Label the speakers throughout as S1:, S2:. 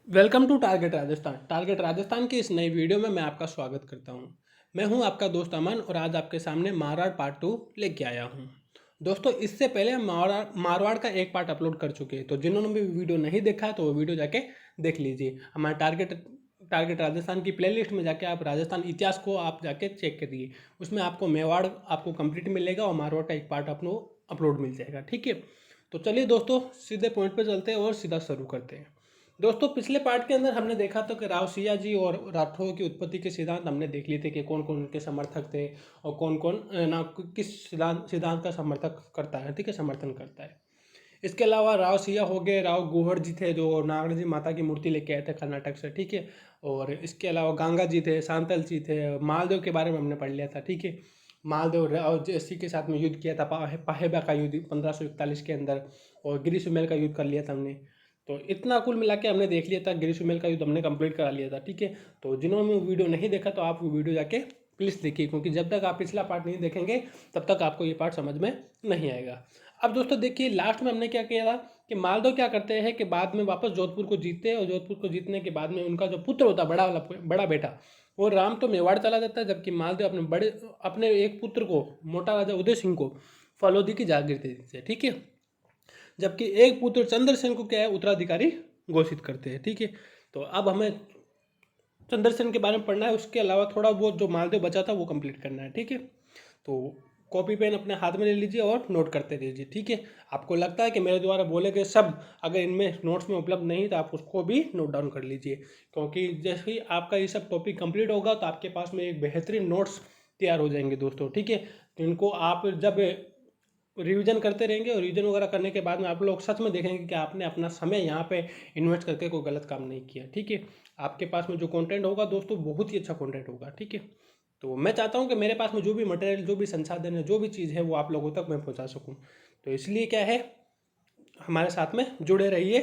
S1: Welcome to Target Rajasthan. Target Rajasthan की इस नई वीडियो में मैं आपका स्वागत करता हूं। मैं हूं आपका दोस्त अमन और आज आपके सामने मारवाड़ पार्ट 2 लेके आया हूं। दोस्तों, इससे पहले हम मारवाड़ का एक पार्ट अपलोड कर चुके हैं, तो जिन्होंने भी वीडियो नहीं देखा है तो वो वीडियो जाके देख लीजिए। हमारे टारगेट राजस्थान की प्लेलिस्ट में जाके आप राजस्थान इतिहास को आप जाके चेक करिए। उसमें आपको मेवाड़ आपको कंप्लीट मिलेगा और मारवाड़ का एक पार्ट आपको अपलोड मिल जाएगा। ठीक है, तो चलिए दोस्तों, सीधे पॉइंट पे चलते हैं और सीधा शुरू करते हैं। दोस्तों, पिछले पार्ट के अंदर हमने देखा था कि राव सिया जी और राठौर की उत्पत्ति के सिद्धांत हमने देख लिए थे कि कौन कौन उनके समर्थक थे और कौन कौन ना किस सिद्धांत का समर्थक करता है, ठीक है, समर्थन करता है। इसके अलावा राव सिया हो गए, राव गोहर जी थे जो नागड़ जी माता की मूर्ति लेके आए थे कर्नाटक से, ठीक है। और इसके अलावा गंगा जी थे, सांतल जी थे, मालदेव के बारे में हमने पढ़ लिया था, ठीक है। मालदेव राव जैसी के साथ में युद्ध किया था, पाहेबा का युद्ध 1541 के अंदर, और गिरी सुमेल का युद्ध कर लिया था हमने। तो इतना कुल मिला के हमने देख लिया था, गिरी सुमेल का युद्ध हमने कंप्लीट करा लिया था, ठीक है। तो जिन्होंने वीडियो नहीं देखा तो आप वो वीडियो जाके प्लीज़ देखिए, क्योंकि जब तक आप पिछला पार्ट नहीं देखेंगे तब तक आपको ये पार्ट समझ में नहीं आएगा। अब दोस्तों देखिए, लास्ट में हमने क्या किया था कि मालदेव क्या करते हैं कि बाद में वापस जोधपुर को जीतते हैं, और जोधपुर को जीतने के बाद में उनका जो पुत्र होता है, बड़ा बेटा, वो राम तो मेवाड़ चला जाता है, जबकि मालदेव अपने एक पुत्र को, मोटा राजा उदय सिंह को, फलोदी की जागीर दे देते हैं, ठीक है। जबकि एक पुत्र चंद्रसेन को क्या है, उत्तराधिकारी घोषित करते हैं, ठीक है। तो अब हमें चंद्रसेन के बारे में पढ़ना है, उसके अलावा थोड़ा बहुत जो मालदेव बचा था वो कंप्लीट करना है, ठीक है। तो कॉपी पेन अपने हाथ में ले लीजिए और नोट करते रहिए, ठीक है। आपको लगता है कि मेरे द्वारा बोले गए शब्द अगर इनमें नोट्स में उपलब्ध नहीं तो आप उसको भी नोट डाउन कर लीजिए, क्योंकि जैसे ही आपका ये सब टॉपिक कंप्लीट होगा तो आपके पास में एक बेहतरीन नोट्स तैयार हो जाएंगे दोस्तों, ठीक है। तो इनको आप जब रिवीजन करते रहेंगे और रिवीजन वगैरह करने के बाद में आप लोग सच में देखेंगे कि आपने अपना समय यहाँ पे इन्वेस्ट करके कोई गलत काम नहीं किया, ठीक है। आपके पास में जो कंटेंट होगा दोस्तों, बहुत ही अच्छा कंटेंट होगा, ठीक है। तो मैं चाहता हूँ कि मेरे पास में जो भी मटेरियल, जो भी संसाधन है, जो भी चीज़ है वो आप लोगों तक मैं पहुँचा सकूँ। तो इसलिए क्या है, हमारे साथ में जुड़े रहिए।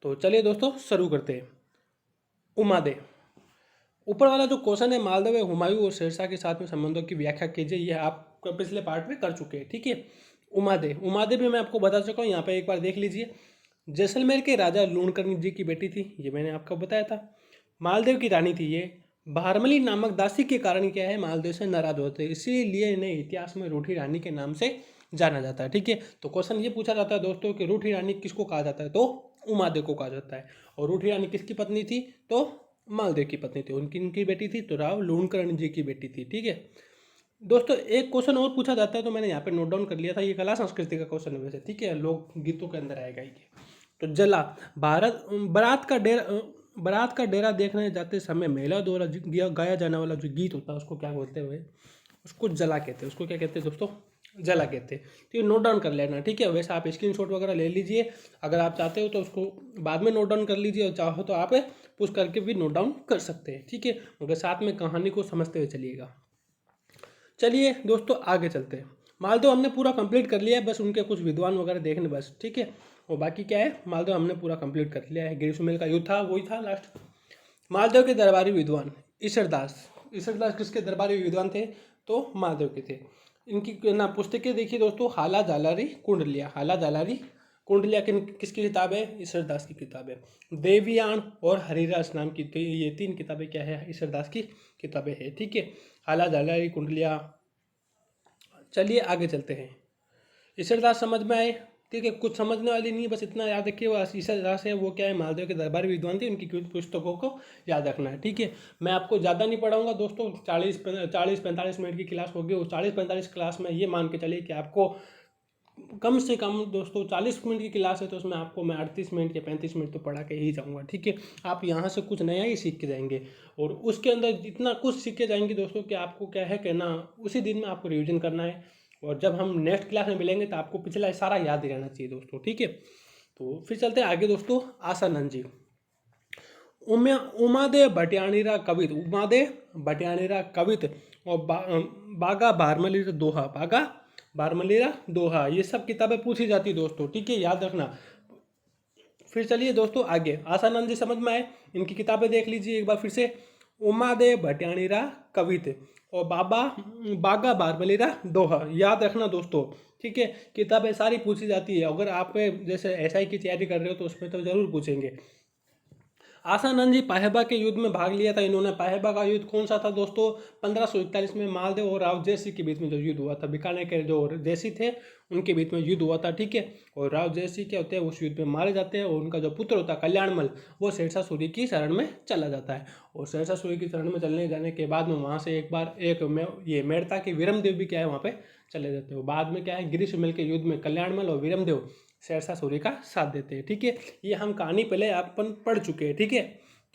S1: तो चलिए दोस्तों, शुरू करते हैं। उमादे, ऊपर वाला जो क्वेश्चन है, मालदेव हुमायूं और शेरशाह के साथ में संबंधों की व्याख्या कीजिए, ये आप पिछले पार्ट में कर चुके हैं, ठीक है। उमादे भी मैं आपको बता चुका हूँ, यहाँ पे एक बार देख लीजिए। जैसलमेर के राजा लूणकर्ण जी की बेटी थी, ये मैंने आपको बताया था। मालदेव की रानी थी ये। भारमली नामक दासी के कारण क्या है, मालदेव से नाराज होते हैं, इसीलिए इन्हें इतिहास में रूठी रानी के नाम से जाना जाता है, ठीक है। तो क्वेश्चन ये पूछा जाता है दोस्तों कि रूठी रानी किसको कहा जाता है, तो उमादेव को कहा जाता है। और रूठी रानी किसकी पत्नी थी, तो मालदेव की पत्नी थी। उनकी बेटी थी तो राव लूणकर्ण जी की बेटी थी, ठीक है। दोस्तों, एक क्वेश्चन और पूछा जाता है तो मैंने यहाँ पे नोट डाउन कर लिया था, ये कला संस्कृति का क्वेश्चन है वैसे, ठीक है, लोक गीतों के अंदर आएगा ये। तो जला, भारत बारात का डेरा देखने जाते समय महिला द्वारा गाया जाने वाला जो गीत होता है उसको क्या बोलते हुए, उसको जला कहते हैं। उसको क्या कहते हैं दोस्तों, जला कहते हैं। तो ये नोट डाउन कर लेना, ठीक है। वैसे आप स्क्रीनशॉट वगैरह ले लीजिए, अगर आप चाहते हो तो उसको बाद में नोट डाउन कर लीजिए, और चाहो तो आप पुश करके भी नोट डाउन कर सकते हैं, ठीक है। मगर साथ में कहानी को समझते हुए चलिएगा। चलिए दोस्तों, आगे चलते हैं। मालदेव हमने पूरा कंप्लीट कर लिया है, बस उनके कुछ विद्वान वगैरह देखने बस, ठीक है। और बाकी क्या है, मालदेव हमने पूरा कंप्लीट कर लिया है। गिरी सुमेल का युद्ध था, वही था लास्ट। मालदेव के दरबारी विद्वान ईसरदास। ईसरदास किसके दरबारी विद्वान थे, तो मालदेव के थे। इनकी ना पुस्तकें देखिए दोस्तों, हाला जालारी कुंडलिया। हाला जालारी कुंडलिया किसकी किताब है, ईसरदास की किताब है। देवयान और हरिरास नाम की ये तीन किताबें क्या है, ईसरदास की किताबें हैं, ठीक है। हाला जालारी कुंडलिया। चलिए आगे चलते हैं। ईसरदास समझ में आए, ठीक है। कुछ समझने वाली नहीं है, बस इतना याद रखिए, वो ईसरदास है वो क्या है, मालदेव के दरबारी विद्वान थे, उनकी कुछ पुस्तकों को याद रखना है, ठीक है। मैं आपको ज़्यादा नहीं पढ़ाऊंगा दोस्तों, 40-45 मिनट की क्लास होगी। उस 40-45 क्लास में ये मान के चलिए कि आपको कम से कम दोस्तों 40 मिनट की क्लास है, तो उसमें आपको मैं 38 मिनट या 35 मिनट तो पढ़ा के ही जाऊँगा, ठीक है। आप यहाँ से कुछ नया ही सीख के जाएंगे, और उसके अंदर इतना कुछ सीख के जाएंगे दोस्तों कि आपको क्या है कि ना, उसी दिन में आपको रिविजन करना है, और जब हम नेक्स्ट क्लास में मिलेंगे तो आपको पिछला सारा याद ही रहना चाहिए दोस्तों, ठीक है। तो फिर चलते हैं आगे दोस्तों। आसानंद जी, उमादे भटियाणीरा कवित, उमादे भटियाणीरा कवित, और बागा बारमलीरा दोहा, बागा बारमलीरा दोहा, ये सब किताबें पूछी जाती दोस्तों, ठीक है, याद रखना। फिर चलिए दोस्तों आगे, आसानंद जी समझ में आए, इनकी किताबें देख लीजिए एक बार फिर से। उमादे भटियाणीरा कवित और बागा बारमलीरा दोहा, याद रखना दोस्तों, ठीक है। किताबें सारी पूछी जाती है, अगर आप जैसे एसआई की तैयारी कर रहे हो तो उसमें तो जरूर पूछेंगे। आसानंद जी पाहेबा के युद्ध में भाग लिया था इन्होंने। पाहेबा का युद्ध कौन सा था दोस्तों? 1541 में मालदेव और राव जयसिंह के बीच में जो युद्ध हुआ था। बीकानेर के जो जयसिंह थे उनके बीच में युद्ध हुआ था, ठीक है। और राव जयसिंह क्या होते हैं, उस युद्ध में मारे जाते हैं और उनका जो पुत्र होता है कल्याणमल, वो शेरशाह सूरी की शरण में चला जाता है। और शेरशाह सूरी की शरण में चलने जाने के बाद में वहाँ से एक बार ये मेड़ता के विरमदेव भी क्या है वहाँ पे चले जाते हैं। बाद में क्या है, गिरिशमल के युद्ध में कल्याणमल और विरमदेव शेरशाह सूरी का साथ देते हैं, ठीक है। ये हम कहानी पहले अपन पढ़ चुके हैं, ठीक है।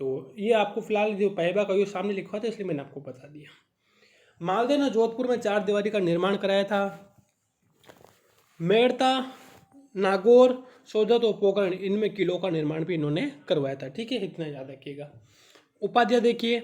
S1: तो ये आपको फिलहाल जो पाहेबा का युद्ध सामने लिखा था इसलिए मैंने आपको बता दिया। मालदेव ने जोधपुर में 4 दीवारी का निर्माण कराया था। मेड़ता, नागौर, सोजत और पोकरण, इनमें किलों का निर्माण भी इन्होंने करवाया था, ठीक है। इतना याद रखिएगा। उपाध्याय देखिए,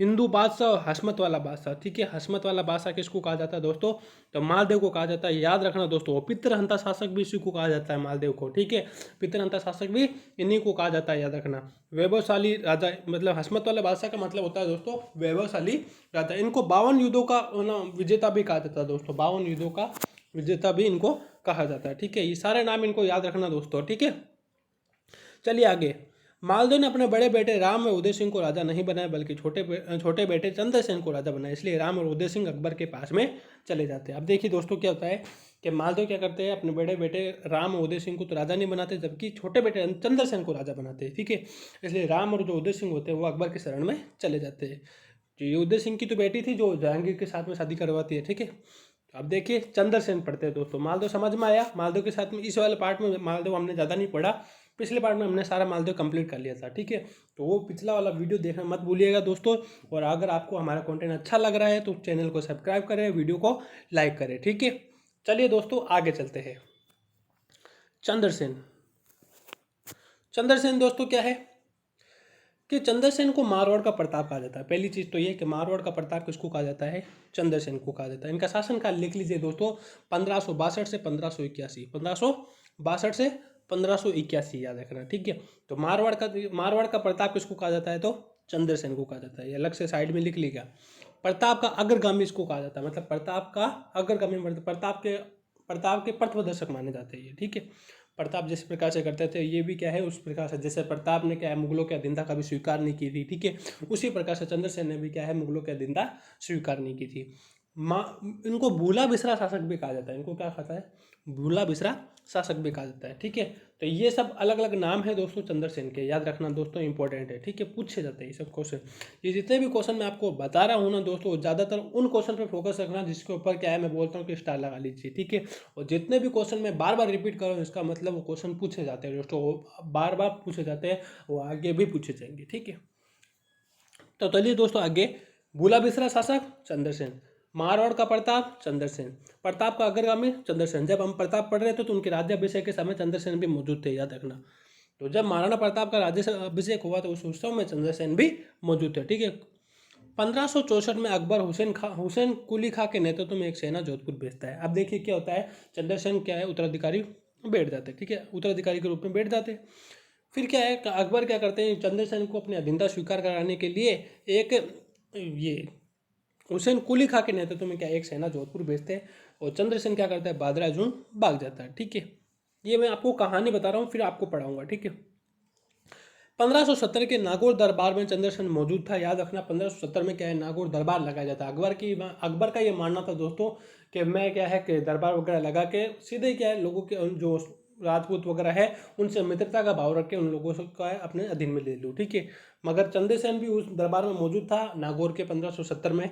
S1: हिंदू बादशाह और हसमत वाला बादशाह, ठीक है। हसमत वाला बादशाह किसको कहा जाता है दोस्तों? तो मालदेव को कहा जाता है, याद रखना दोस्तों। पितरहंता शासक भी इसी को कहा जाता है, मालदेव को, ठीक है। पितरहंता शासक भी इन्हीं को कहा जाता है, याद रखना। वैभवशाली राजा, मतलब हसमत वाले बादशाह का मतलब होता है दोस्तों वैभवशाली राजा। इनको 52 युद्धों का विजेता भी कहा जाता है दोस्तों, 52 युद्धों का विजेता भी इनको कहा जाता है, ठीक है। ये सारे नाम इनको याद रखना दोस्तों, ठीक है। चलिए आगे। मालदेव ने अपने बड़े बेटे राम और उदय सिंह को राजा नहीं बनाया, बल्कि छोटे बेटे चंद्रसेन को राजा बनाया। इसलिए राम और उदय सिंह अकबर के पास में चले जाते हैं। अब देखिए दोस्तों क्या होता है कि मालदेव क्या करते हैं, अपने बड़े बेटे राम और उदय सिंह को तो राजा नहीं बनाते, जबकि छोटे बेटे चंद्रसेन को राजा बनाते हैं, ठीक है। इसलिए राम और जो उदय सिंह होते हैं वो अकबर की शरण में चले जाते हैं। जो ये उदय सिंह की तो बेटी थी जो जहांगीर के साथ में शादी करवाती है, ठीक है। अब देखिए चंद्रसेन पढ़ते हैं दोस्तों। मालदेव समझ में आया? मालदेव के साथ में इस वाले पार्ट में मालदेव हमने ज़्यादा नहीं पढ़ा, पिछले पार्ट में हमने सारा मालदेव कंप्लीट कर लिया था, ठीक है। तो वो पिछला वाला वीडियो देखना मत भूलिएगा दोस्तों। और अगर आपको हमारा कंटेंट अच्छा लग रहा है तो चैनल को सब्सक्राइब करें, वीडियो को लाइक करें, ठीक है। चलिए दोस्तों आगे चलते हैं। चंद्रसेन। चंद्रसेन दोस्तों क्या है कि चंद्रसेन को मारवाड़ का प्रताप कहा जाता है। पहली चीज़ तो ये कि मारवाड़ का प्रताप किसको कहा जाता है? चंद्रसेन को कहा जाता है। इनका शासनकाल लिख लीजिए दोस्तों, 1562 से 1581, 1562 से 1581 याद रखना, ठीक है। तो मारवाड़ का प्रताप किसको कहा जाता है? तो चंद्रसेन को कहा जाता है। ये अलग से साइड में लिख लीजिएगा। प्रताप का अग्रगामी इसको कहा जाता है, मतलब प्रताप का अग्रगामी, मतलब प्रताप के पथप्रदर्शक माने जाते हैं ये, ठीक है। प्रताप जिस प्रकार से करते थे ये भी क्या है उस प्रकार से, जैसे प्रताप ने क्या है मुगलों की अधीनता कभी स्वीकार नहीं की थी, ठीक है। उसी प्रकार से चंद्रसेन ने भी क्या है मुगलों की अधीनता स्वीकार नहीं की थी। इनको भूला बिसरा शासक भी कहा जाता है। इनको क्या कहता है? भूला बिसरा शासक भी कहा जाता है, ठीक है। तो ये सब अलग अलग नाम है दोस्तों चंद्रसेन के, याद रखना दोस्तों, इंपॉर्टेंट है, ठीक है। पूछे जाते हैं ये सब क्वेश्चन। ये जितने भी क्वेश्चन मैं आपको बता रहा हूँ ना दोस्तों, ज़्यादातर उन क्वेश्चन पे फोकस रखना जिसके ऊपर क्या है मैं बोलता हूँ कि स्टार लगा लीजिए, ठीक है। और जितने भी क्वेश्चन मैं बार बार रिपीट कर रहा हूँ इसका मतलब वो क्वेश्चन पूछे जाते हैं दोस्तों, वो बार बार पूछे जाते हैं, वो आगे भी पूछे जाएंगे, ठीक है। तो चलिए दोस्तों आगे। भूला बिसरा शासक चंद्रसेन, मारवाड़ का प्रताप चंद्रसेन, प्रताप का अग्रगामी चंद्रसेन। जब हम प्रताप पढ़ रहे थे तो उनके राज्याभिषेक के समय चंद्रसेन भी मौजूद थे, याद रखना। तो जब महाराणा प्रताप का राज्याभिषेक हुआ तो उस उत्सव में चंद्रसेन भी मौजूद थे, ठीक है। 1564 में अकबर हुसैन कुली खां के नेतृत्व में एक सेना जोधपुर भेजता है। अब देखिए क्या होता है, चंद्रसेन क्या है उत्तराधिकारी बैठ जाते हैं, ठीक है, उत्तराधिकारी के रूप में बैठ जाते हैं। फिर क्या है अकबर क्या करते हैं, चंद्रसेन को अपनी अधीनता स्वीकार कराने के लिए एक ये हुसैन कुली खां के नेतृत्व में क्या एक सेना जोधपुर भेजते हैं। और चंद्रसेन क्या करता है, बादरा जून भाग जाता है, ठीक है। ये मैं आपको कहानी बता रहा हूँ, फिर आपको पढ़ाऊंगा, ठीक है। 1570 के नागौर दरबार में चंद्रसेन मौजूद था, याद रखना। 1570 में क्या है नागौर दरबार लगाया जाता है। अकबर का ये मानना था दोस्तों कि मैं क्या है कि दरबार वगैरह लगा के सीधे क्या है लोगों के जो राजपूत वगैरह है उनसे मित्रता का भाव रख के उन लोगों का अपने अधीन में ले लूँ, ठीक है। मगर चंद्रसेन भी उस दरबार में मौजूद था नागौर के 1570 में।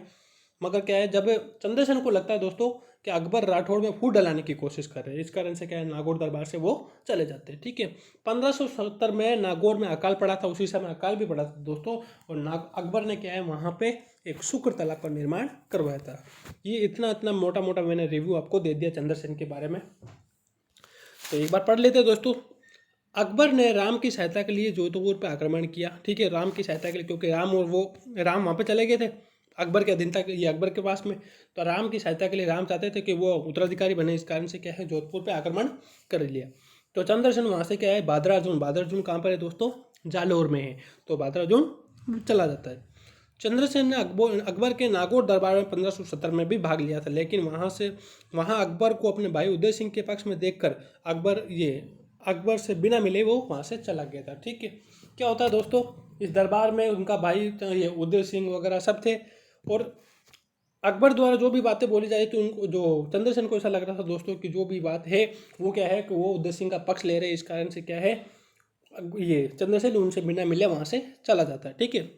S1: मगर क्या है जब चंद्रसेन को लगता है दोस्तों कि अकबर राठौड़ में फूट डलाने की कोशिश कर रहे हैं, इस कारण से क्या है नागौर दरबार से वो चले जाते हैं, ठीक है। 1570 में नागौर में अकाल पड़ा था, उसी समय अकाल भी पड़ा था दोस्तों। और अकबर ने क्या है वहाँ पे एक शुक्र तालाब का निर्माण करवाया था। ये इतना मोटा मोटा मैंने रिव्यू आपको दे दिया चंद्रसेन के बारे में, तो एक बार पढ़ लेते हैं दोस्तों। अकबर ने राम की सहायता के लिए जोधपुर पर आक्रमण किया, ठीक है। राम की सहायता के लिए, क्योंकि राम वहाँ पे चले गए थे अकबर के अधीनता ये अकबर के पास में, तो राम की सहायता के लिए राम चाहते थे कि वो उत्तराधिकारी बने, इस कारण से क्या है जोधपुर पे आक्रमण कर लिया। तो चंद्रसेन वहाँ से क्या है बादरा जून कहाँ पर है दोस्तों, जालौर में है, तो बादरा जून चला जाता है। चंद्रसेन ने अकबर के नागौर दरबार में 1570 में भी भाग लिया था, लेकिन वहाँ अकबर को अपने भाई उदय सिंह के पक्ष में देखकर अकबर से बिना मिले वो वहाँ से चला गया था। ठीक है, क्या होता है दोस्तों, इस दरबार में उनका भाई ये उदय सिंह वगैरह सब थे, और अकबर द्वारा जो भी बातें बोली जाए तो उनको, जो चंद्रसेन को ऐसा लग रहा था दोस्तों कि जो भी बात है वो क्या है कि वो उदय सिंह का पक्ष ले रहे हैं, इस कारण से क्या है ये चंद्रसेन उनसे बिना मिले वहाँ से चला जाता है। ठीक है,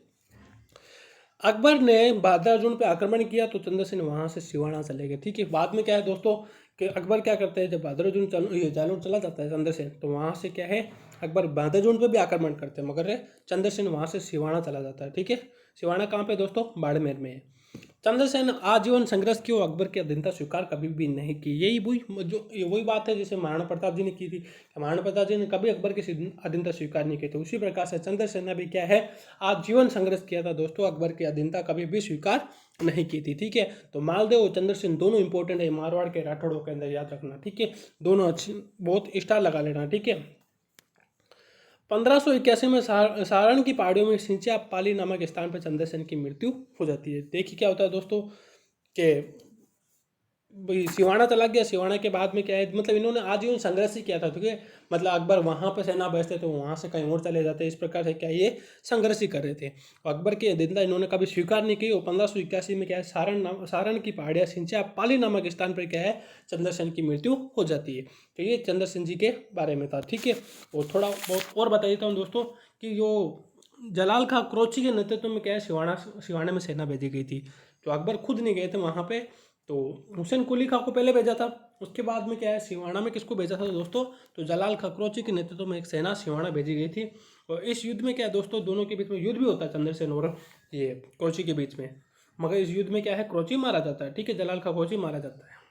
S1: अकबर ने बहादुर पे आक्रमण किया तो चंद्रसेन वहाँ से सिवाना चले गए। ठीक है, बाद में क्या है दोस्तों कि अकबर क्या करते हैं, जब बहादुर ये जालौन चला जाता है चंद्रसेन, तो वहाँ से क्या है अकबर बहादुर पे भी आक्रमण करते हैं, मगर चंद्रसेन वहाँ से सिवाना चला जाता है। ठीक है, सिवाना कहाँ पे दोस्तों, बाड़मेर में है। चंद्रसेन आजीवन संघर्ष की और अकबर की अधीनता स्वीकार कभी भी नहीं की। यही वही बात है जैसे महाराणा प्रताप जी ने की थी, महाराणा प्रताप जी ने कभी अकबर की अधीनता स्वीकार नहीं की थी, उसी प्रकार से चंद्रसेन ने भी क्या है आजीवन संघर्ष किया था दोस्तों, अकबर की अधीनता कभी भी स्वीकार नहीं की थी। ठीक है, तो मालदेव और चंद्रसेन दोनों इंपॉर्टेंट है मारवाड़ के राठौड़ों के अंदर, याद रखना। ठीक है, दोनों अच्छी बहुत स्टार लगा लेना। ठीक है, 1581 में सारण की पहाड़ियों में सिंचिया पाली नामक स्थान पर चंद्रसेन की मृत्यु हो जाती है। देखिए क्या होता है दोस्तों कि भाई सिवाना चला गया, सिवाना के बाद में क्या है मतलब इन्होंने आजीवन संघर्ष ही किया था। ठीक है, मतलब अकबर वहाँ पर सेना भेजते तो वहाँ से कहीं और चले जाते, इस प्रकार से क्या ये संघर्ष ही कर रहे थे। अकबर की अधीनता इन्होंने कभी स्वीकार नहीं की, और 1581 में क्या है सारण की पहाड़ियाँ सिंचिया पाली नामक स्थान पर क्या है चंद्रसेन की मृत्यु हो जाती है। तो ये चंद्रसेन जी के बारे में था। ठीक है, और थोड़ा बहुत और बता देता हूँ दोस्तों कि जो जलाल खां क्रोची के नेतृत्व में क्या है सिवाना में सेना भेजी गई थी, तो अकबर खुद नहीं गए थे वहाँ पे, तो हुसैन कुली खां को पहले भेजा था, उसके बाद में क्या है सिवाना में किसको भेजा था दोस्तों, तो जलाल खां क्रोची के नेतृत्व में एक सेना सिवाना भेजी गई थी। और इस युद्ध में क्या है दोस्तों, दोनों के बीच में युद्ध भी होता है चंद्रसेन और ये क्रोची के बीच में, मगर इस युद्ध में क्या है क्रोची मारा जाता है। ठीक है, जलाल खां क्रोची मारा जाता है।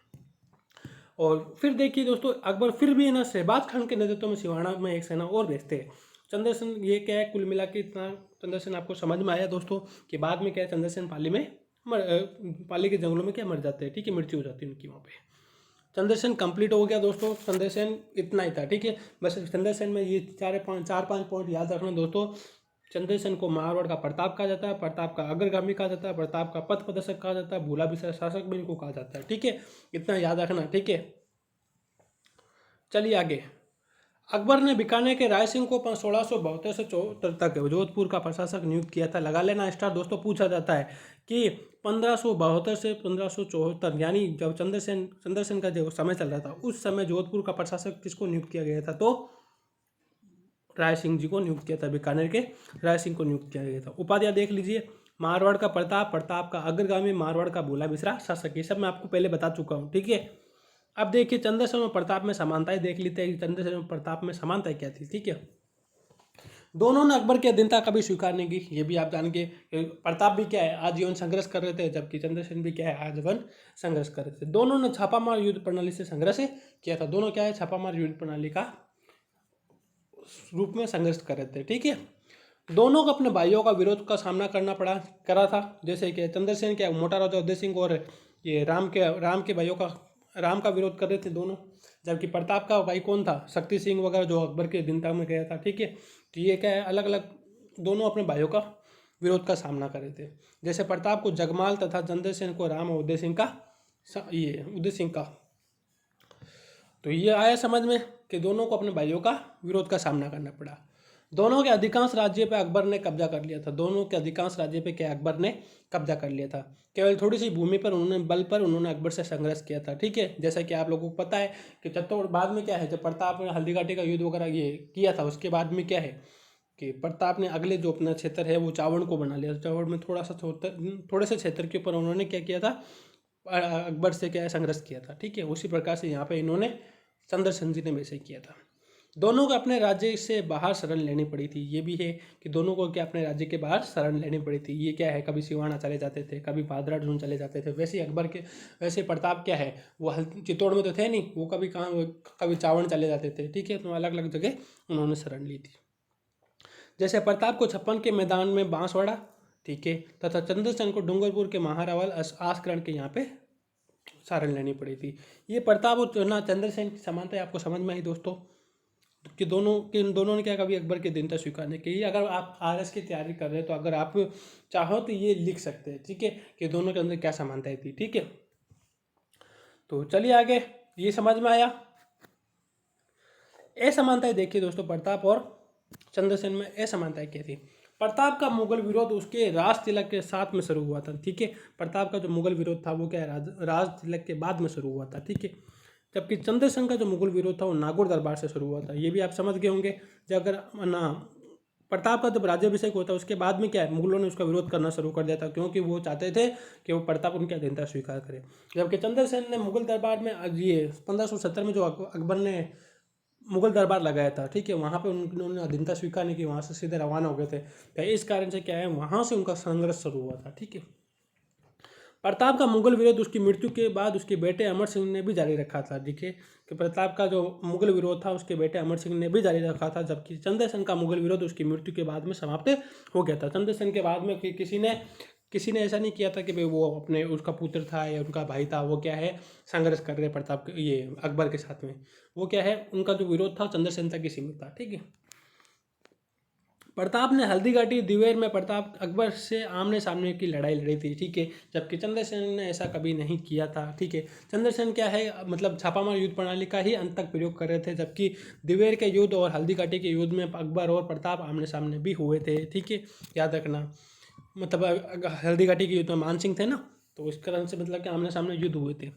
S1: और फिर देखिए दोस्तों अकबर फिर भी ना शहबाज खान के नेतृत्व में सिवाना में एक सेना और भेजते हैं। चंद्रसेन ये क्या है कुल मिला के इतना चंद्रसेन आपको समझ में आया दोस्तों कि बाद में क्या है चंद्रसेन पाली के जंगलों में क्या मर जाते हैं। ठीक है, मृत्यु हो जाती है उनकी वहाँ पे। चंद्रसेन कंप्लीट हो गया दोस्तों, चंद्रसेन इतना ही था। ठीक है, बस चंद्रसेन में ये चार पाँच पॉइंट याद रखना दोस्तों। चंद्रसेन को मारवाड़ का प्रताप कहा जाता है, प्रताप का अग्रगामी कहा जाता है, प्रताप का पथ प्रदर्शक कहा जाता है, भूला बिसरा शासक भी इनको कहा जाता है। ठीक है, इतना याद रखना। ठीक है, चलिए आगे। अकबर ने बीकानेर के राय सिंह को 1672 से 74 तक जोधपुर का प्रशासक नियुक्त किया था। लगा लेना स्टार दोस्तों, पूछा जाता है कि 1572 से 1574 यानी जब चंद्रसेन का जो समय चल रहा था उस समय जोधपुर का प्रशासक किसको नियुक्त किया गया था, तो राय सिंह जी को नियुक्त किया था। बीकानेर के राय सिंह को नियुक्त किया गया था। उपाधियां देख लीजिए, मारवाड़ का प्रताप, प्रताप का अग्रगामी, मारवाड़ का भूला बिसरा शासक, ये सब मैं आपको पहले बता चुका हूँ। ठीक है, अब देखिए चंद्रसेन और प्रताप में समानताएं देख लेते हैं कि चंद्रसेन और प्रताप में समानताएं क्या थी। ठीक है, दोनों ने अकबर की अधीनता कभी स्वीकार नहीं की, ये भी आप जान के। प्रताप भी क्या है आजीवन संघर्ष कर रहे थे, जबकि चंद्रसेन भी क्या है आजीवन संघर्ष कर रहे थे। दोनों ने छापामार युद्ध प्रणाली से संघर्ष किया था, दोनों क्या है छापामार युद्ध प्रणाली का रूप में संघर्ष कर रहे थे। ठीक है, दोनों को अपने भाइयों का विरोध का सामना करा था, जैसे कि चंद्रसेन क्या मोटा राजा उदय सिंह और ये राम के भाइयों का राम का विरोध कर रहे थे दोनों, जबकि प्रताप का भाई कौन था शक्ति सिंह वगैरह जो अकबर के अधीनता में गया था। ठीक है, तो ये क्या है अलग अलग दोनों अपने भाइयों का विरोध का सामना कर रहे थे। जैसे प्रताप को जगमाल तथा चंद्रसेन को राम और उदय सिंह का तो ये आया समझ में कि दोनों को अपने भाइयों का विरोध का सामना करना पड़ा। दोनों के अधिकांश राज्य पे अकबर ने कब्जा कर लिया था, दोनों के अधिकांश राज्य पे क्या अकबर ने कब्जा कर लिया था। केवल थोड़ी सी भूमि पर उन्होंने अकबर से संघर्ष किया था। ठीक है, जैसा कि आप लोगों को पता है कि चित्तौड़ बाद में क्या है जब प्रताप ने हल्दीघाटी का युद्ध वगैरह ये किया था, उसके बाद में क्या है कि प्रताप ने अगले जो अपना क्षेत्र है वो चावड़ को बना लिया। चावड़ में थोड़े से क्षेत्र के ऊपर उन्होंने क्या किया था अकबर से क्या है संघर्ष किया था। ठीक है, उसी प्रकार से यहाँ पे इन्होंने चंद्रसेन जी ने वैसे किया था। दोनों को अपने राज्य से बाहर शरण लेनी पड़ी थी, ये भी है कि दोनों को क्या अपने राज्य के बाहर शरण लेनी पड़ी थी। ये क्या है कभी सिवाना चले जाते थे, कभी भादराडून चले जाते थे। वैसे प्रताप क्या है वो चित्तौड़ में तो थे नहीं, वो कभी चावड़ चले जाते थे। ठीक है, तो अलग अलग जगह उन्होंने शरण ली थी। जैसे प्रताप को छप्पन के मैदान में बांसवाड़ा, ठीक है, तथा चंद्रसेन को डूंगरपुर के महारावल आस्करण के यहाँ पे शरण लेनी पड़ी थी। ये प्रताप और चंद्रसेन की समानता आपको समझ में आई दोस्तों कि दोनों ने क्या कभी अकबर की अधीनता स्वीकार नहीं की। अगर आप आरएस की तैयारी कर रहे हैं तो अगर आप चाहो तो ये लिख सकते हैं। ठीक है, कि दोनों के अंदर क्या समानताएं थी। ठीक है, तो चलिए आगे, ये समझ में आया। असमानताएं देखिए दोस्तों, प्रताप और चंद्रसेन में असमानताएं क्या थी। प्रताप का मुगल विरोध उसके राज तिलक के साथ में शुरू हुआ था, ठीक है। प्रताप का जो मुगल विरोध था वो क्या है, राज तिलक के बाद में शुरू हुआ था, ठीक है। जबकि चंद्रसेन का जो मुगल विरोध था वो नागौर दरबार से शुरू हुआ था। ये भी आप समझ गए होंगे। जब अगर ना प्रताप का जब राज्याभिषेक होता है उसके बाद में क्या है, मुगलों ने उसका विरोध करना शुरू कर दिया था, क्योंकि वो चाहते थे कि वो प्रताप उनकी अधीनता स्वीकार करे। जबकि चंद्रसेन ने मुगल दरबार में ये 1570 में जो अकबर ने मुगल दरबार लगाया था, ठीक है, वहाँ पे उन्होंने अधीनता स्वीकार नहीं की, वहाँ से सीधे रवाना हो गए थे। तो इस कारण से क्या है, वहाँ से उनका संघर्ष शुरू हुआ था, ठीक है। प्रताप का मुगल विरोध उसकी मृत्यु के बाद उसके बेटे अमर सिंह ने भी जारी रखा था। देखिए कि प्रताप का जो मुगल विरोध था उसके बेटे अमर सिंह ने भी जारी रखा था, जबकि चंद्रसेन का मुगल विरोध उसकी मृत्यु के बाद में समाप्त हो गया था। चंद्रसेन के बाद में किसी ने ऐसा नहीं किया था कि भाई वो अपने उसका पुत्र था या उनका भाई था, वो क्या है संघर्ष कर रहे प्रताप ये अकबर के साथ में। वो क्या है, उनका जो विरोध था चंद्रसेन तक ही सीमित था, ठीक है। प्रताप ने हल्दीघाटी दिवेर में प्रताप अकबर से आमने सामने की लड़ाई लड़ी थी, ठीक है। जबकि चंद्रसेन ने ऐसा कभी नहीं किया था, ठीक है। चंद्रसेन क्या है, मतलब छापामार युद्ध प्रणाली का ही अंत तक प्रयोग कर रहे थे, जबकि दिवेर के युद्ध और हल्दीघाटी के युद्ध में अकबर और प्रताप आमने सामने भी हुए थे, ठीक है। याद रखना, मतलब हल्दीघाटी के युद्ध में मानसिंह थे ना, तो इस कारण से मतलब कि आमने सामने युद्ध हुए थे।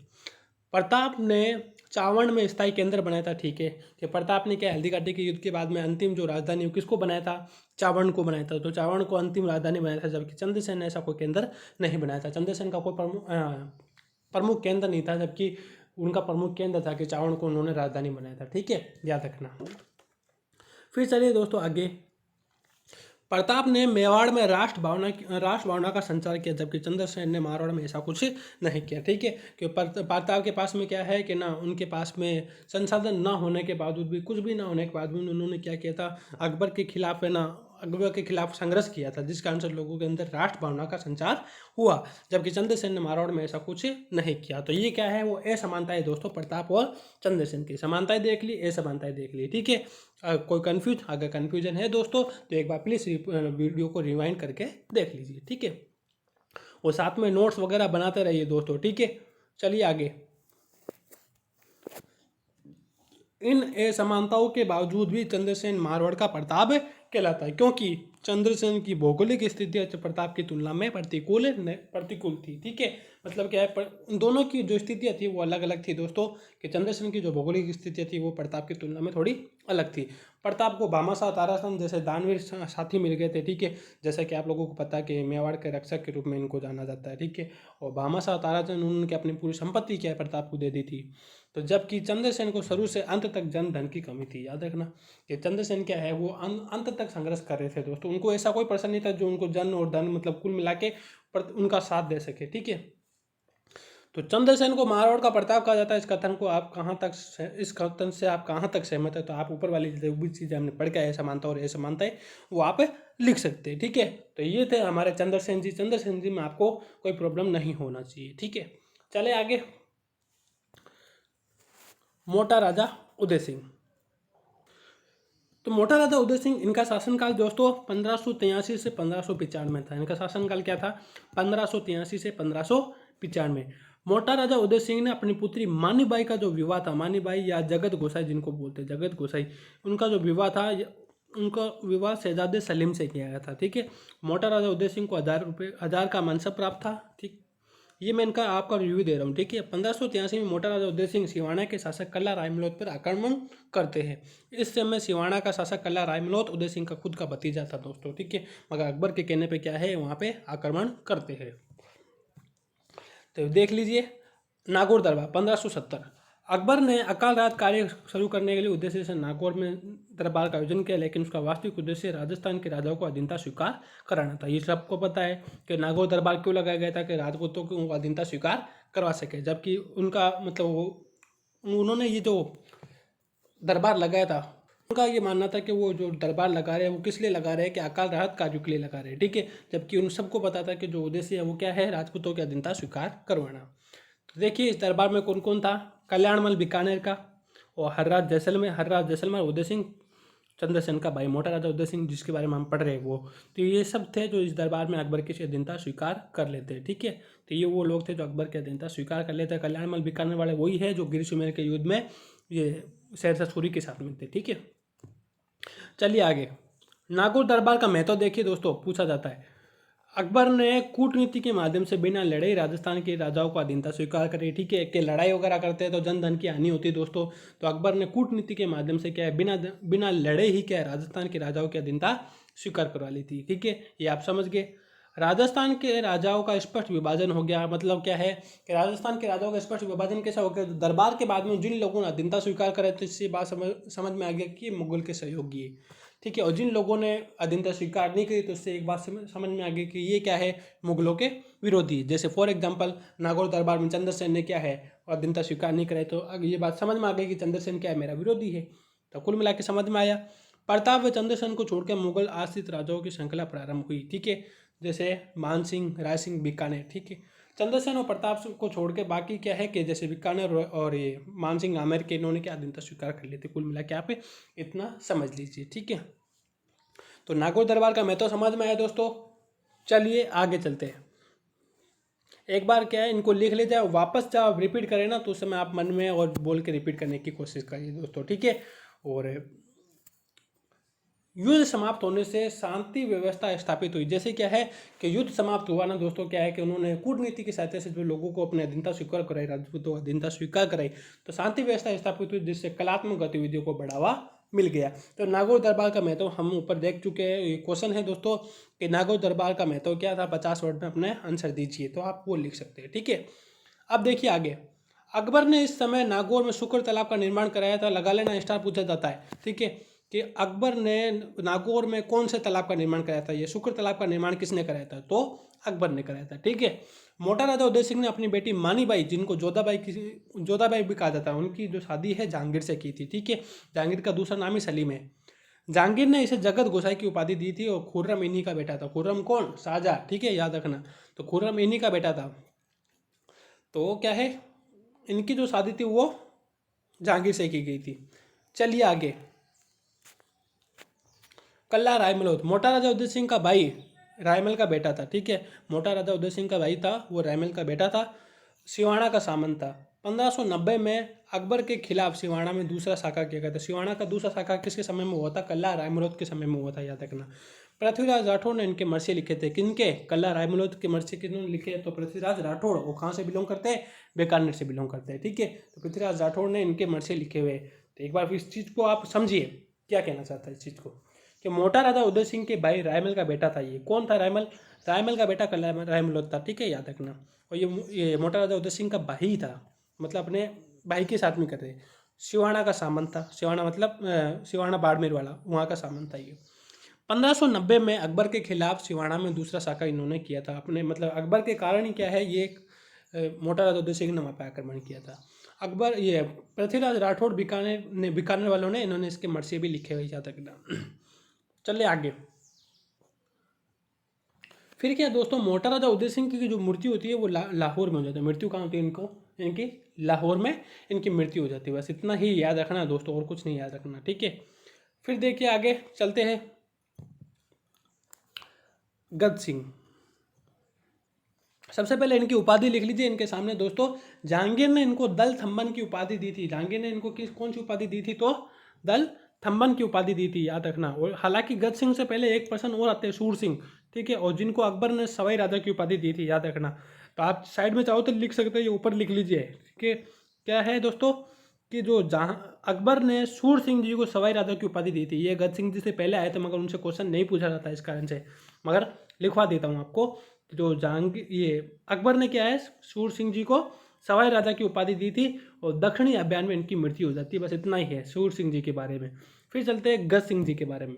S1: प्रताप ने चावड़ में स्थायी केंद्र बनाया था, ठीक है। कि प्रताप ने क्या हल्दीघाटी के युद्ध के बाद में अंतिम जो राजधानी किसको बनाया था, चावड़ को बनाया था। तो चावड़ को अंतिम राजधानी बनाया था, जबकि चंद्रसेन ने ऐसा कोई केंद्र नहीं बनाया था। चंद्रसेन का कोई प्रमुख केंद्र नहीं था, जबकि उनका प्रमुख केंद्र था कि चावड़ को उन्होंने राजधानी बनाया था, ठीक है, याद रखना। फिर चलिए दोस्तों आगे। प्रताप ने मेवाड़ में राष्ट्र भावना का संचार किया, जबकि चंद्रसेन ने मारवाड़ में ऐसा कुछ नहीं किया, ठीक है। कि प्रताप के पास में क्या है कि ना, उनके पास में संसाधन ना होने के बावजूद भी, कुछ भी ना होने के बाद भी उन्होंने क्या किया था, अकबर के खिलाफ है ना, अकबर के खिलाफ संघर्ष किया था, जिस कारण से लोगों के अंदर राष्ट्र भावना का संचार हुआ। जबकि चंद्रसेन ने मारवाड़ में ऐसा कुछ नहीं किया। तो ये क्या है, वो असमानताएं दोस्तों, प्रताप और चंद्रसेन की समानताएं देख ली, असमानताएं देख ली, ठीक है। कोई अगर कन्फ्यूजन है दोस्तों तो एक बार प्लीज़ वीडियो को रिवाइंड करके देख लीजिए, ठीक है। और साथ में नोट्स वगैरह बनाते रहिए दोस्तों, ठीक है। चलिए आगे। इन असमानताओं के बावजूद भी चंद्रसेन मारवाड़ का प्रताप कहलाता है, क्योंकि चंद्रसेन की भौगोलिक स्थिति प्रताप की तुलना में प्रतिकूल थी, ठीक है। मतलब क्या है, उन दोनों की जो स्थितियाँ थी वो अलग अलग थी दोस्तों। कि चंद्रसेन की जो भौगोलिक स्थितियाँ थी वो प्रताप की तुलना में थोड़ी अलग थी। प्रताप को भामाशाह तारासन जैसे दानवीर साथी मिल गए थे, ठीक है। जैसा कि आप लोगों को पता है कि मेवाड़ के रक्षक के रूप में इनको जाना जाता है, ठीक है। और भामाशाह तारासन उन्होंने अपनी पूरी संपत्ति क्या है प्रताप को दे दी थी। तो जबकि चंद्रसेन को शुरू से अंत तक जन धन की कमी थी। याद रखना कि चंद्रसेन क्या है, वो अंत तक संघर्ष कर रहे थे दोस्तों। उनको ऐसा कोई पर्सन नहीं था जो उनको जन और धन मतलब कुल मिला के उनका साथ दे सके, ठीक है। तो चंद्रसेन को मारवाड़ का प्रताप कहा जाता है। इस कथन से आप कहाँ तक सहमत है, तो आप ऊपर वाली जो भी चीज़ें हमने पढ़ के ऐसा मानता और ऐसा मानता है वो आप लिख सकते हैं, ठीक है। तो ये थे हमारे चंद्रसेन जी में आपको कोई प्रॉब्लम नहीं होना चाहिए, ठीक है। चले आगे। मोटा राजा उदय सिंह। तो मोटा राजा उदय सिंह, इनका शासनकाल दोस्तों 1583 से 1595 था। इनका शासनकाल क्या था, 1583 से 1595। मोटा राजा उदय सिंह ने अपनी पुत्री मानीबाई का जो विवाह था, मानीबाई या जगत गोसाई जिनको बोलते हैं, जगत गोसाई, उनका जो विवाह था, उनका विवाह शहजादे सलीम से किया गया था, ठीक है। मोटा राजा उदय सिंह को 1000 का मनसब प्राप्त था, ठीक। ये मैं इनका आपका रिव्यू दे रहा हूँ, ठीक है। 1583 में मोटा राजा उदय सिंह सिवाना के शासक कल्ला रायमलोट पर आक्रमण करते हैं। इस समय सिवाना का शासक कल्ला रायमलोट उदय सिंह का खुद का भतीजा था दोस्तों, ठीक है। मगर अकबर के कहने पे क्या है, वहाँ पे आक्रमण करते हैं। तो देख लीजिए, नागौर दरबार 1570। अकबर ने अकाल रात कार्य शुरू करने के लिए उद्देश्य से नागौर में दरबार का आयोजन किया, लेकिन उसका वास्तविक उद्देश्य राजस्थान के राजाओं को अधीनता स्वीकार कराना था। ये सबको पता है कि नागौर दरबार क्यों लगाया गया था, कि राजपूतों को अधीनता स्वीकार करवा सके। जबकि उनका मतलब उन्होंने ये जो दरबार लगाया था, उनका ये मानना था कि वो जो दरबार लगा रहे हैं वो किस लिए लगा रहे हैं, कि अकाल राहत कार्यों के लिए लगा रहे हैं, ठीक है। जबकि उन सबको पता था कि जो उद्देश्य है वो क्या है, राजपूतों की अधीनता स्वीकार करवाना। तो देखिए इस दरबार में कौन कौन था, कल्याणमल बीकानेर का, और हर्राज जैसलमेर उदय सिंह, चंद्रसेन का भाई मोटा राजा उदय सिंह जिसके बारे में हम पढ़ रहे हैं वो। तो ये सब थे जो इस दरबार में अकबर की अधीनता स्वीकार कर लेते हैं, ठीक है। तो ये वो लोग थे जो अकबर की अधीनता स्वीकार कर लेते हैं। कल्याणमल बीकानेर वाले वही है जो गिर सुमेर के युद्ध में ये शेरशाह सूरी के साथ में थे। ठीक है, चलिए आगे। नागौर दरबार का महत्व देखिए दोस्तों, पूछा जाता है। अकबर ने कूटनीति के माध्यम से बिना लड़ाई राजस्थान के राजाओं को अधीनता स्वीकार करी। ठीक है, कि लड़ाई वगैरह करते हैं तो जन धन की हानि होती है दोस्तों, तो अकबर ने कूटनीति के माध्यम से क्या है, बिना लड़े ही क्या है, राजस्थान के राजाओं की अधीनता स्वीकार करवा ली थी। ठीक है, ये आप समझ गए। राजस्थान के राजाओं का स्पष्ट विभाजन हो गया, मतलब क्या है कि राजस्थान के राजाओं का स्पष्ट विभाजन कैसा हो गया, दरबार के बाद में जिन लोगों ने अधीनता स्वीकार करा तो इससे बात समझ में आ गया कि मुगल के सहयोगी है। ठीक है, और जिन लोगों ने अधीनता स्वीकार नहीं करी तो उससे एक बात समझ में आ गई कि ये क्या है, मुगलों के विरोधी। जैसे फॉर एग्जांपल नागौर दरबार में चंद्रसेन ने क्या है, अधीनता स्वीकार नहीं कराई, तो ये बात समझ में आ गई कि चंद्रसेन क्या है, मेरा विरोधी है। तो कुल मिला के समझ में आया। प्रताप व चंद्रसेन को छोड़कर मुगल आश्रित राजाओं की श्रृंखला प्रारंभ हुई। ठीक है, जैसे मान सिंह, राय सिंह, बीकानेर। ठीक है, चंद्रसेन और प्रताप को छोड़ के बाकी क्या है कि जैसे बीकानेर और ये मान सिंह आमेर के, इन्होंने क्या अधीनता स्वीकार कर ली थी। कुल मिला के आप इतना समझ लीजिए। ठीक है, तो नागौर दरबार का महत्व समझ में आया दोस्तों। चलिए आगे चलते हैं। एक बार क्या है, इनको लिख ले जाए, वापस जब रिपीट करें ना तो उस समय आप मन में और बोल के रिपीट करने की कोशिश करिए दोस्तों। ठीक है, और युद्ध समाप्त होने से शांति व्यवस्था स्थापित हुई। जैसे क्या है कि युद्ध समाप्त हुआ ना दोस्तों, क्या है कि उन्होंने कूटनीति की सहायता से जो लोगों को अपने अधीनता स्वीकार कराई, राजपूतों अधीनता स्वीकार कराई, तो शांति व्यवस्था स्थापित हुई, जिससे कलात्मक गतिविधियों को बढ़ावा मिल गया। तो नागौर दरबार का महत्व हम ऊपर देख चुके हैं। ये क्वेश्चन है दोस्तों कि नागौर दरबार का महत्व क्या था, 50 वर्ड में अपने आंसर दीजिए, तो आप वो लिख सकते हैं। ठीक है, अब देखिए आगे। अकबर ने इस समय नागौर में शुक्र तालाब का निर्माण कराया था। लगा लेना, स्टार पूछा जाता है। ठीक है, कि अकबर ने नागौर में कौन से तालाब का निर्माण कराया था, ये शुक्र तालाब का निर्माण किसने कराया था, तो अकबर ने कराया था। ठीक है, मोटा राजा उदय सिंह ने अपनी बेटी मानीबाई, जिनको जोधाबाई भी कहा जाता है, उनकी जो शादी है जहांगीर से की थी। ठीक है, जहांगीर का दूसरा नाम ही सलीम है। जहांगीर ने इसे जगत गोसाई की उपाधि दी थी और खुर्रम इन्हीं का बेटा था। खुर्रम कौन, शाहजहां। ठीक है, याद रखना, तो खुर्रम इन्हीं का बेटा था। तो क्या है, इनकी जो शादी थी वो जहांगीर से की गई थी। चलिए आगे। कल्ला रायमल, मोटा राजा उदय सिंह का भाई रायमल का बेटा था। ठीक है, मोटा राजा उदय सिंह का भाई था, वो रायमल का बेटा था। सिवाना का सामंत था। 1590 में अकबर के खिलाफ सिवाना में दूसरा साका किया गया था। सिवाना का दूसरा साका किसके समय में हुआ था, कल्ला रायमलोद के समय में हुआ था, याद रखना। पृथ्वीराज राठौड़ ने इनके मर्सी लिखे थे। किनके, कल्ला रायमलोद के मर्सी किन्होंने लिखे, तो पृथ्वीराज राठौड़। वो कहाँ से बिलोंग करते हैं, बीकानेर से बिलोंग करते हैं। ठीक है, तो पृथ्वीराज राठौड़ ने इनके मर्सी लिखे हुए। तो एक बार इस चीज़ को आप समझिए, क्या कहना चाहता है इस चीज़ को, कि मोटा राजा उदय सिंह के भाई रायमल का बेटा था। ये कौन था, रायमल। रायमल का बेटा कल्ला रायमलोद था। ठीक है, याद रखना। और ये मोटा राजा उदय सिंह का भाई था, मतलब अपने भाई के साथ में करते। सिवाना का सामंत था। सिवाना मतलब सिवाना बाड़मेर वाला, वहाँ का सामंत था ये। 1590 में अकबर के खिलाफ सिवाना में दूसरा साका इन्होंने किया था अपने, मतलब अकबर के कारण ही क्या है, ये मोटा राजा उदय सिंह ने वहाँ पर आक्रमण किया था। अकबर, ये पृथ्वीराज राठौड़ बीकानेर वालों ने इन्होंने इसके मर्सी भी लिखे हुए, याद रखना। चलिए आगे। फिर क्या दोस्तों, मोटा राजा उदय सिंह की जो मृत्यु होती है वो लाहौर में हो जाती है। मृत्यु कहाँ होती है इनको, इनकी लाहौर में इनकी मृत्यु हो जाती है। बस इतना ही याद रखना दोस्तों, और कुछ नहीं याद रखना। ठीक है, फिर देखिए आगे चलते हैं। गद सिंह, सबसे पहले इनकी उपाधि लिख लीजिए इनके सामने दोस्तों। जहांगीर ने इनको दल थम्बन की उपाधि दी थी। जहांगीर ने इनको कौन सी उपाधि दी थी, तो दल थम्बन की उपाधि दी थी, याद रखना। और हालांकि गद सिंह से पहले एक पर्सन और आते हैं, सूर सिंह। ठीक है, और जिनको अकबर ने सवाई राजा की उपाधि दी थी, याद रखना। तो आप साइड में चाहो तो लिख सकते हो, ये ऊपर लिख लीजिए। ठीक है, क्या है दोस्तों कि जो जहाँ अकबर ने सूर सिंह जी को सवाई राजा की उपाधि दी थी, ये गद सिंह जी से पहले आए थे, मगर उनसे क्वेश्चन नहीं पूछा जाता इस कारण से, मगर लिखवा देता हूँ आपको। जो जहांगीर, ये अकबर ने क्या है, सूर सिंह जी को सवाई राजा की उपाधि दी थी और दक्षिणी अभियान में इनकी मृत्यु हो जाती है। बस इतना ही है सूर सिंह जी के बारे में। फिर चलते हैं गज सिंह जी के बारे में।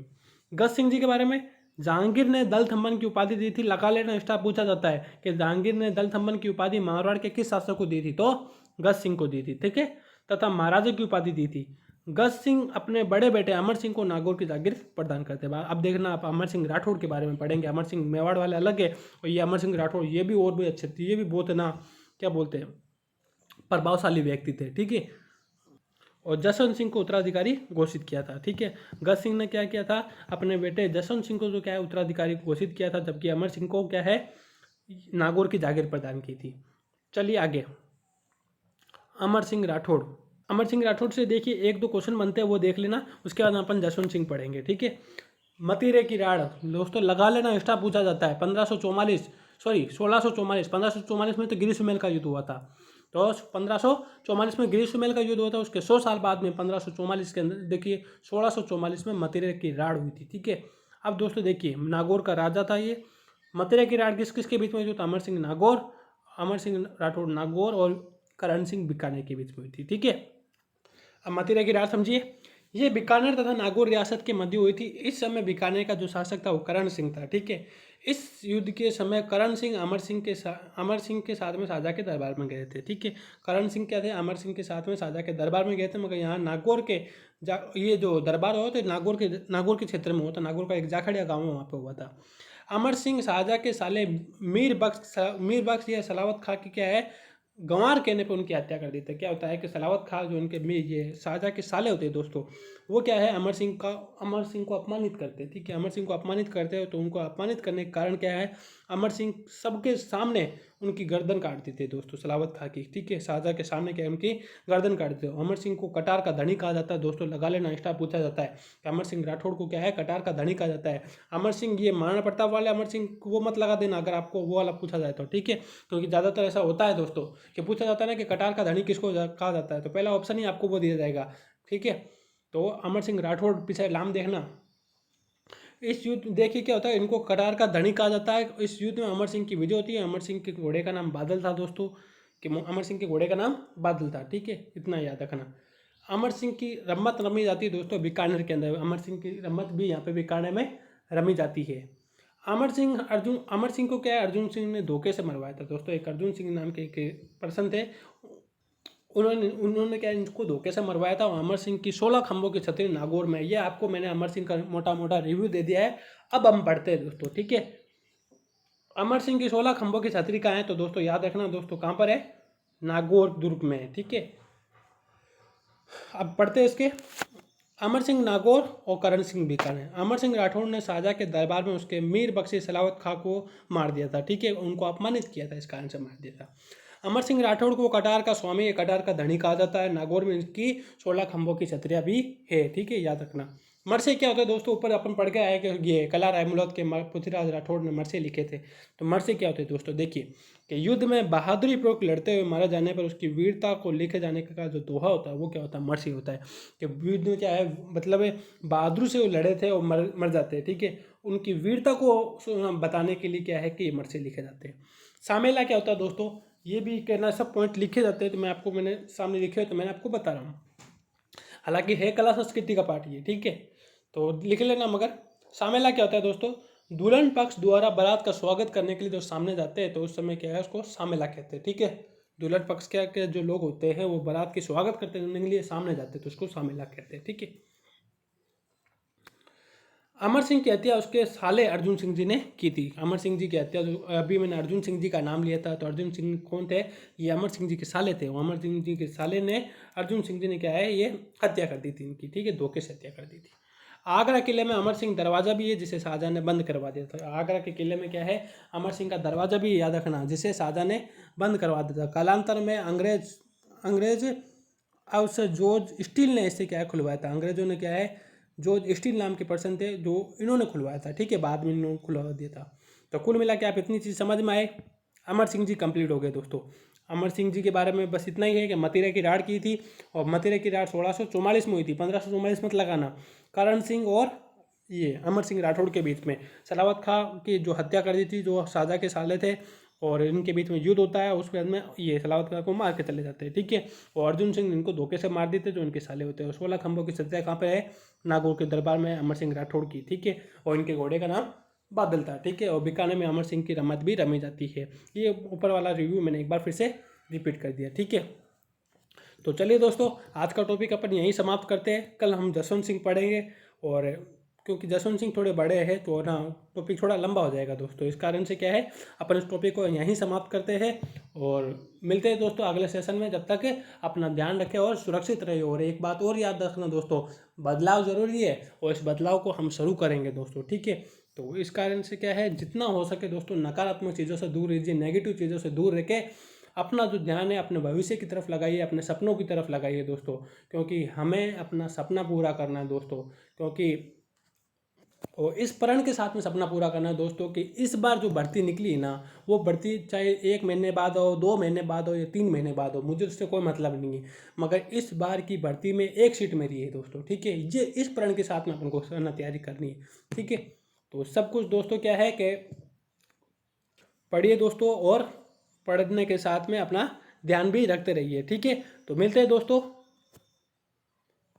S1: गज सिंह जी के बारे में, जहांगीर ने दल थम्बन की उपाधि दी थी। लगा लेना, स्टार पूछा जाता है कि जहांगीर ने दल थम्बन की उपाधि मारवाड़ के किस शासक को दी थी, तो गज सिंह को दी थी। ठीक है, तथा महाराजा की उपाधि दी थी। गज सिंह अपने बड़े बेटे अमर सिंह को नागौर की जागीर प्रदान करते हैं। अब देखना, आप अमर सिंह राठौड़ के बारे में पढ़ेंगे। अमर सिंह मेवाड़ वाले अलग है, और ये अमर सिंह राठौड़, ये भी और भी अच्छे थे, ये भी बहुत ना, क्या बोलते हैं, प्रभावशाली व्यक्ति थे। ठीक है, और जसवंत सिंह को उत्तराधिकारी घोषित किया था। ठीक है, गज सिंह ने क्या किया था, अपने बेटे जसवंत सिंह को जो क्या है उत्तराधिकारी घोषित किया था, जबकि अमर सिंह को क्या है नागौर की जागीर प्रदान की थी। चलिए आगे। अमर सिंह राठौड़, अमर सिंह राठौड़ से देखिए एक दो क्वेश्चन बनते हैं, वो देख लेना, उसके बाद अपन जसवंत सिंह पढ़ेंगे, ठीक है। मतीरे की राड़ दोस्तों लगा लेना, एक्स्ट्रा पूछा जाता है। 1544 सॉरी 1644, 1544 में तो गिरी सुमेल का युद्ध हुआ था। तो 1544 में गिरी सुमेल का युद्ध हुआ था, उसके 100 साल बाद में 1544 के अंदर देखिए 1644 में मतीरे की राड़ हुई थी, ठीक है। अब दोस्तों देखिए नागौर का राजा था ये। मतीरे की राड़ किस किसके बीच में हुई? तो अमर सिंह नागौर, अमर सिंह राठौड़ नागौर और करण सिंह बीकानेर के बीच में हुई थी, ठीक है। अब मतीरा की राड़ समझिए, ये बीकानेर तथा नागौर रियासत के मध्य हुई थी। इस समय बीकानेर का जो शासक था वो करण सिंह था, ठीक है। इस युद्ध के समय करण सिंह अमर सिंह के साथ में शाहजहाँ के दरबार में गए थे, ठीक है। करण सिंह क्या थे? अमर सिंह के साथ में शाहजहाँ के दरबार में गए थे, मगर यहाँ नागौर के ये जो दरबार हुआ था नागौर के क्षेत्र में हुआ था। नागौर का एक जाखड़िया गाँव है, वहाँ पर हुआ था। अमर सिंह शाहजहाँ के साले मीर बख्श या सलावत खां की क्या है, गंवार कहने पे उनकी हत्या कर दी थी। क्या होता है कि सलावत खां जो उनके ये शाहजहाँ के साले होते हैं दोस्तों, वो क्या है अमर सिंह को अपमानित करते हैं, ठीक है। अमर सिंह को अपमानित करते हैं, तो उनको अपमानित करने के कारण क्या है, अमर सिंह सबके सामने उनकी गर्दन काटते थे दोस्तों, सलावत खां की, ठीक है। शाहजहाँ के सामने क्या है उनकी गर्दन काटते थे। अमर सिंह को कटार का धनी कहा जाता है दोस्तों, लगा लेना, एक्स्ट्रा पूछा जाता है कि अमर सिंह राठौड़ को क्या है कटार का धनी कहा जाता है। अमर सिंह ये महाराणा प्रताप वाले अमर सिंह वो मत लगा देना अगर आपको वो वाला पूछा जाए तो, ठीक है। क्योंकि ज़्यादातर ऐसा होता है दोस्तों कि पूछा जाता है ना कि कटार का धनी किसको कहा जाता है, तो पहला ऑप्शन ही आपको वो दिया जाएगा, ठीक है। तो अमर सिंह राठौड़ पीछे नाम देखना। इस युद्ध देखिए क्या होता है, इनको कटार का धनी कहा जाता है। इस युद्ध में अमर सिंह की विजय होती है। अमर सिंह के घोड़े का नाम बादल था दोस्तों, कि अमर सिंह के घोड़े का नाम बादल था, ठीक है, इतना याद रखना। अमर सिंह की रम्मत रमी जाती है दोस्तों बीकानेर के अंदर। अमर सिंह की रम्मत भी यहाँ पे बीकानेर में रमी जाती है। अमर सिंह को क्या है अर्जुन सिंह ने धोखे से मरवाया था दोस्तों। एक अर्जुन सिंह नाम के एक पर्सन थे, उन्होंने क्या इनको धोखे से मरवाया था। अमर सिंह की 16 खंभों की छतरी नागौर में। ये आपको मैंने अमर सिंह का मोटा मोटा रिव्यू दे दिया है। अब हम पढ़ते हैं दोस्तों, ठीक है। अमर सिंह की 16 खंभों की छतरी कहाँ है? तो दोस्तों याद रखना दोस्तों, कहाँ पर है? नागौर दुर्ग में है, ठीक है। अब पढ़ते हैं इसके। अमर सिंह नागौर और करण सिंह बीकानेर। अमर सिंह राठौड़ ने शाहजहाँ के दरबार में उसके मीर बख्शी सलावत खां को मार दिया था, ठीक है, उनको अपमानित किया था, इस कारण से मार दिया था। अमर सिंह राठौड़ को कटार का स्वामी, कटार का धनी कहा जाता है। नागौर में इनकी 16 खंभों की छतरियाँ भी है, ठीक है, याद रखना। मरसे क्या होता है दोस्तों, ऊपर अपन पढ़ के आए कि ये कला रायमुलत के पृथ्वीराज राठौड़ ने मरसे लिखे थे। तो मरसे क्या होते हैं दोस्तों, देखिए कि युद्ध में बहादुरी पूर्वक लड़ते हुए मारा जाने पर उसकी वीरता को लिखे जाने का जो दोहा होता है वो क्या होता है, मरसी होता है। कि युद्ध में क्या है मतलब बहादुरी से वो लड़े थे और मर जाते हैं, ठीक है। उनकी वीरता को बताने के लिए क्या है कि ये मरसे लिखे जाते हैं। सामेला क्या होता है दोस्तों, ये भी कहना सब पॉइंट लिखे जाते हैं, तो मैंने सामने लिखे हुए तो मैंने आपको बता रहा हूँ। हालांकि है कला संस्कृति का पार्ट ये, ठीक है, तो लिख लेना। मगर सामेला क्या होता है दोस्तों, दुल्हन पक्ष द्वारा बारात का स्वागत करने के लिए जो सामने जाते हैं तो उस समय क्या है उसको सामेला कहते हैं, ठीक है। दुल्हन पक्ष के जो लोग होते हैं वो बारात की स्वागत करने के लिए सामने जाते हैं तो उसको सामेला कहते हैं, ठीक है। अमर सिंह की हत्या उसके साले अर्जुन सिंह जी ने की थी। अमर सिंह जी की हत्या, अभी मैंने अर्जुन सिंह जी का नाम लिया था, तो अर्जुन सिंह कौन थे? ये अमर सिंह जी के साले थे। वो अमर सिंह जी के साले ने अर्जुन सिंह जी ने क्या है ये हत्या कर दी थी इनकी, ठीक है, धोखे से हत्या कर दी थी। आगरा किले में अमर सिंह दरवाजा भी है जिसे शाहजहाँ ने बंद करवा दिया था। आगरा के किले में क्या है, अमर सिंह का दरवाजा भी याद रखना, जिसे शाहजहाँ ने बंद करवा दिया था। कालांतर में अंग्रेज उससे जॉर्ज स्टील ने इसे क्या है खुलवाया था। अंग्रेजों ने क्या है जॉर्ज स्टील नाम के पर्सन थे जो इन्होंने खुलवाया था, ठीक है, बाद में इन्होंने खुलवा दिया था। तो कुल मिला के आप इतनी चीज़ समझ में आए। अमर सिंह जी कंप्लीट हो गए दोस्तों। अमर सिंह जी के बारे में बस इतना ही है कि मतीरे की राड़ की थी और मतीरे की राड़ 1644 में हुई थी, 1544 मत लगाना। करण सिंह और ये अमर सिंह राठौड़ के बीच में सलावत खां की जो हत्या कर दी थी, जो शाहजहाँ के साले थे, और इनके बीच में युद्ध होता है। उसके बाद में ये सलावत खां को मार के चले जाते हैं, ठीक है। और अर्जुन सिंह इनको धोखे से मार देते जो इनके साले होते हैं। और 16 खंभों की सत्या कहाँ पे है? नागौर के दरबार में अमर सिंह राठौड़ की, ठीक है। और इनके घोड़े का नाम बादल था, ठीक है। और बीकानेर में अमर सिंह की रमत भी रमी जाती है। ये ऊपर वाला रिव्यू मैंने एक बार फिर से रिपीट कर दिया, ठीक है। तो चलिए दोस्तों, आज का टॉपिक अपन यहीं समाप्त करते हैं। कल हम जसवंत सिंह पढ़ेंगे, और क्योंकि जसवंत सिंह थोड़े बड़े हैं तो ना टॉपिक थोड़ा लंबा हो जाएगा दोस्तों। इस कारण से क्या है अपन इस टॉपिक को यहीं समाप्त करते हैं और मिलते हैं दोस्तों अगले सेशन में। जब तक अपना ध्यान रखें और सुरक्षित रहिए। और एक बात और याद रखना दोस्तों, बदलाव ज़रूरी है और इस बदलाव को हम शुरू करेंगे दोस्तों, ठीक है। तो इस कारण से क्या है, जितना हो सके दोस्तों नकारात्मक चीज़ों से दूर रहिए, नेगेटिव चीज़ों से दूर रह के अपना जो ध्यान है अपने भविष्य की तरफ लगाइए, अपने सपनों की तरफ लगाइए दोस्तों, क्योंकि हमें अपना सपना पूरा करना है दोस्तों। क्योंकि और इस प्रण के साथ में सपना पूरा करना है दोस्तों कि इस बार जो भर्ती निकली है ना, वो भर्ती चाहे 1 महीने बाद हो, 2 महीने बाद हो या 3 महीने बाद हो, मुझे उससे कोई मतलब नहीं है, मगर इस बार की भर्ती में एक सीट मेरी है दोस्तों, ठीक है। ये इस प्रण के साथ में अपन को तैयारी करनी है, ठीक है। तो सब कुछ दोस्तों क्या है कि पढ़िए दोस्तों, और पढ़ने के साथ में अपना ध्यान भी रखते रहिए, ठीक है। तो मिलते हैं दोस्तों